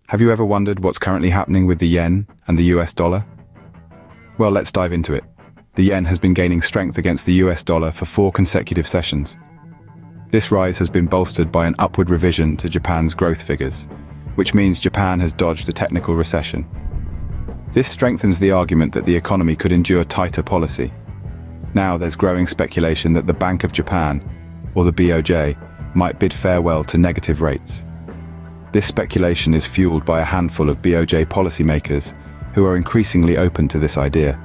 Have you ever wondered what's currently happening with the yen and the US dollar? Well, let's dive into it. The yen has been gaining strength against the US dollar for 4 consecutive sessions. This rise has been bolstered by an upward revision to Japan's growth figures, which means Japan has dodged a technical recession. This strengthens the argument that the economy could endure tighter policy. Now there's growing speculation that the Bank of Japan, or the BOJ, might bid farewell to negative rates. This speculation is fueled by a handful of BOJ policymakers who are increasingly open to this idea.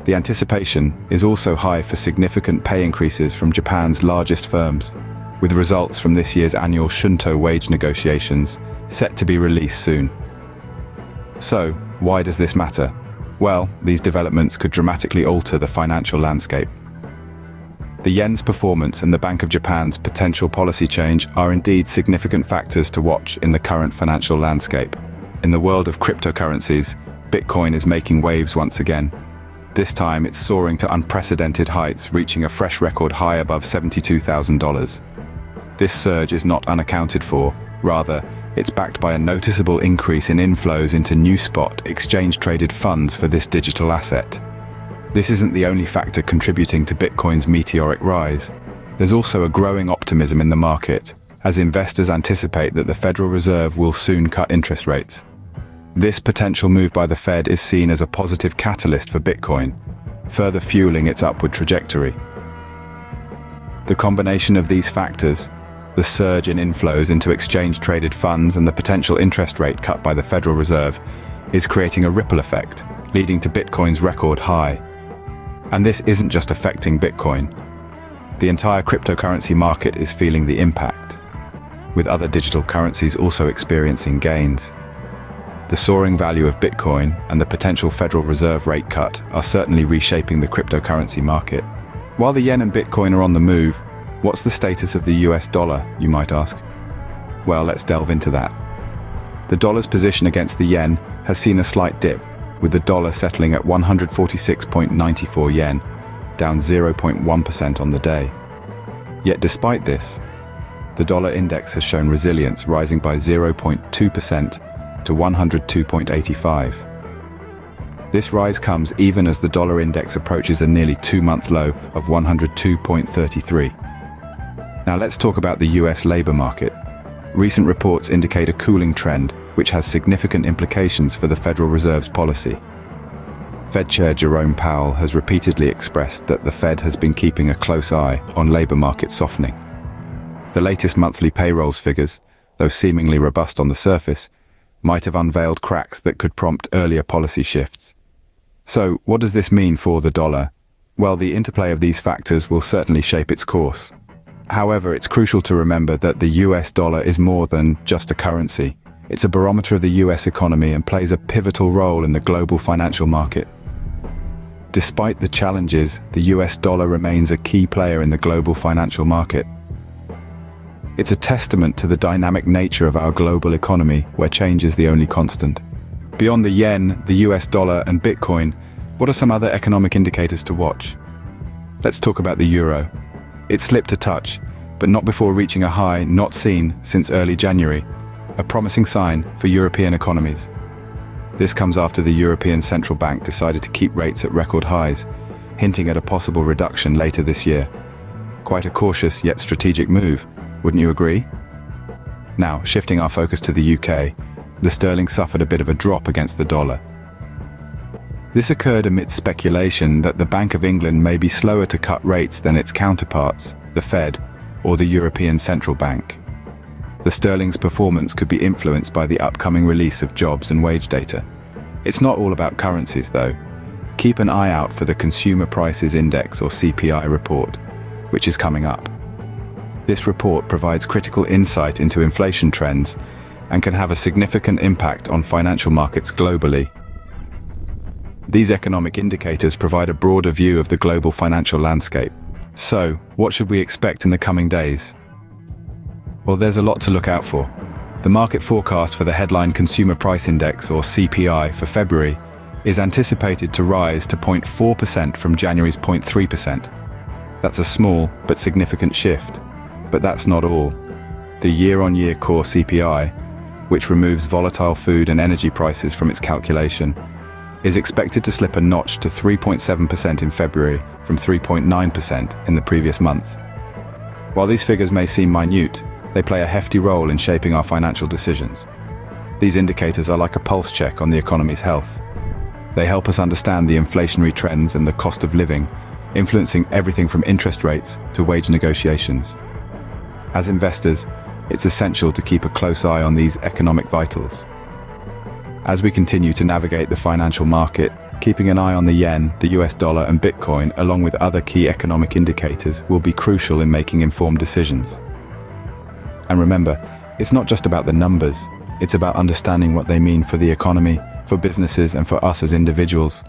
The anticipation is also high for significant pay increases from Japan's largest firms, with results from this year's annual Shunto wage negotiations set to be released soon. So, why does this matter? Well, these developments could dramatically alter the financial landscape. The yen's performance and the Bank of Japan's potential policy change are indeed significant factors to watch in the current financial landscape. In the world of cryptocurrencies, Bitcoin is making waves once again. This time it's soaring to unprecedented heights, reaching a fresh record high above $72,000. This surge is not unaccounted for, rather, it's backed by a noticeable increase in inflows into new spot exchange-traded funds for this digital asset. This isn't the only factor contributing to Bitcoin's meteoric rise. There's also a growing optimism in the market, as investors anticipate that the Federal Reserve will soon cut interest rates. This potential move by the Fed is seen as a positive catalyst for Bitcoin, further fueling its upward trajectory. The combination of these factors, the surge in inflows into exchange-traded funds and the potential interest rate cut by the Federal Reserve, is creating a ripple effect, leading to Bitcoin's record high. And this isn't just affecting Bitcoin. The entire cryptocurrency market is feeling the impact, with other digital currencies also experiencing gains. The soaring value of Bitcoin and the potential Federal Reserve rate cut are certainly reshaping the cryptocurrency market. While the yen and Bitcoin are on the move, what's the status of the US dollar, you might ask? Well, let's delve into that. The dollar's position against the yen has seen a slight dip, with the dollar settling at 146.94 yen, down 0.1% on the day. Yet despite this, the dollar index has shown resilience, rising by 0.2% to 102.85. This rise comes even as the dollar index approaches a nearly 2-month low of 102.33. Now let's talk about the US labor market. Recent reports indicate a cooling trend, which has significant implications for the Federal Reserve's policy. Fed Chair Jerome Powell has repeatedly expressed that the Fed has been keeping a close eye on labor market softening. The latest monthly payrolls figures, though seemingly robust on the surface, might have unveiled cracks that could prompt earlier policy shifts. So, what does this mean for the dollar? Well, the interplay of these factors will certainly shape its course. However, it's crucial to remember that the US dollar is more than just a currency. It's a barometer of the US economy and plays a pivotal role in the global financial market. Despite the challenges, the US dollar remains a key player in the global financial market. It's a testament to the dynamic nature of our global economy, where change is the only constant. Beyond the yen, the US dollar, and Bitcoin, what are some other economic indicators to watch? Let's talk about the euro. It slipped a touch, but not before reaching a high not seen since early January, a promising sign for European economies. This comes after the European Central Bank decided to keep rates at record highs, hinting at a possible reduction later this year. Quite a cautious yet strategic move, wouldn't you agree? Now, shifting our focus to the UK, the sterling suffered a bit of a drop against the dollar. This occurred amidst speculation that the Bank of England may be slower to cut rates than its counterparts, the Fed, or the European Central Bank. The sterling's performance could be influenced by the upcoming release of jobs and wage data. It's not all about currencies, though. Keep an eye out for the Consumer Prices Index, or CPI report, which is coming up. This report provides critical insight into inflation trends and can have a significant impact on financial markets globally. These economic indicators provide a broader view of the global financial landscape. So, what should we expect in the coming days? Well, there's a lot to look out for. The market forecast for the headline Consumer Price Index, or CPI, for February is anticipated to rise to 0.4% from January's 0.3%. That's a small but significant shift. But that's not all. The year-on-year core CPI, which removes volatile food and energy prices from its calculation, is expected to slip a notch to 3.7% in February from 3.9% in the previous month. While these figures may seem minute, they play a hefty role in shaping our financial decisions. These indicators are like a pulse check on the economy's health. They help us understand the inflationary trends and the cost of living, influencing everything from interest rates to wage negotiations. As investors, it's essential to keep a close eye on these economic vitals. As we continue to navigate the financial market, keeping an eye on the yen, the US dollar and Bitcoin, along with other key economic indicators, will be crucial in making informed decisions. And remember, it's not just about the numbers, it's about understanding what they mean for the economy, for businesses and for us as individuals.